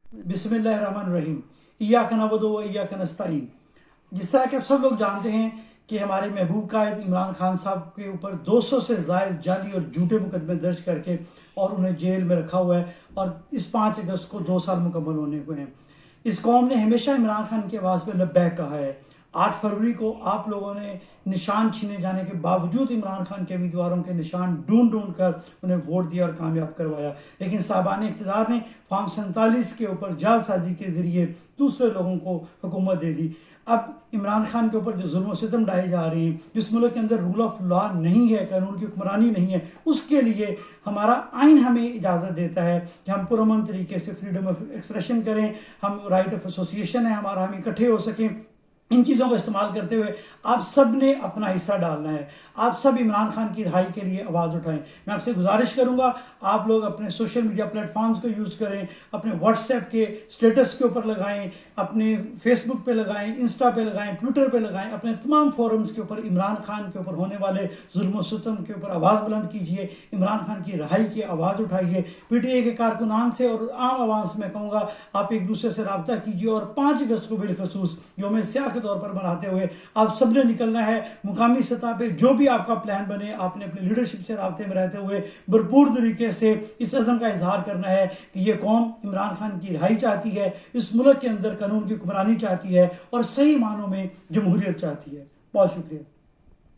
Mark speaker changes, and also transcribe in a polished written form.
Speaker 1: بسم اللہ الرحمن الرحیم، ایاک نعبد و ایاک نستعین۔ جس طرح کہ آپ سب لوگ جانتے ہیں کہ ہمارے محبوب قائد عمران خان صاحب کے اوپر 200 سے زائد جعلی اور جھوٹے مقدمے درج کر کے اور انہیں جیل میں رکھا ہوا ہے، اور اس 5 اگست کو 2 سال مکمل ہونے ہوئے ہیں۔ اس قوم نے ہمیشہ عمران خان کی آواز پہ لبیک کہا ہے۔ 8 فروری کو آپ لوگوں نے نشان چھینے جانے کے باوجود عمران خان کے امیدواروں کے نشان ڈھونڈ کر انہیں ووٹ دیا اور کامیاب کروایا، لیکن صاحبان اقتدار نے فارم 47 کے اوپر جعل سازی کے ذریعے دوسرے لوگوں کو حکومت دے دی۔ اب عمران خان کے اوپر جو ظلم و ستم ڈھائے جا رہے ہیں، جس ملک کے اندر رول آف لا نہیں ہے، قانون کی حکمرانی نہیں ہے، اس کے لیے ہمارا آئین ہمیں اجازت دیتا ہے کہ ہم پرامن طریقے سے فریڈم آف ایکسپریشن کریں، ہم رائٹ آف ایسوسیشن ہے ہمارا، ہم اکٹھے ہو سکیں۔ ان چیزوں کا استعمال کرتے ہوئے آپ سب نے اپنا حصہ ڈالنا ہے۔ آپ سب عمران خان کی رہائی کے لیے آواز اٹھائیں۔ میں آپ سے گزارش کروں گا، آپ لوگ اپنے سوشل میڈیا پلیٹ فارمز کو یوز کریں، اپنے واٹس ایپ کے سٹیٹس کے اوپر لگائیں، اپنے فیس بک پہ لگائیں، انسٹا پہ لگائیں، ٹویٹر پہ لگائیں، اپنے تمام فورمز کے اوپر عمران خان کے اوپر ہونے والے ظلم و ستم کے اوپر آواز بلند کیجیے، عمران خان کی رہائی کی آواز اٹھائیے۔ پی ٹی آئی کے کارکنان سے اور عام عوام سے میں کہوں گا، آپ ایک دوسرے سے رابطہ کیجیے، اور 5 اگست کو بالخصوص یوم سیاہ کے طور پر مناتے ہوئے آپ سب نے نکلنا ہے۔ مقامی سطح پہ جو بھی آپ کا پلان بنے، آپ نے اپنے لیڈرشپ سے رابطے میں رہتے ہوئے بھرپور طریقے سے اس عزم کا اظہار کرنا ہے کہ یہ قوم عمران خان کی رہائی چاہتی ہے، اس ملک کے اندر قانون کی حکمرانی چاہتی ہے، اور صحیح معنوں میں جمہوریت چاہتی ہے۔ بہت شکریہ۔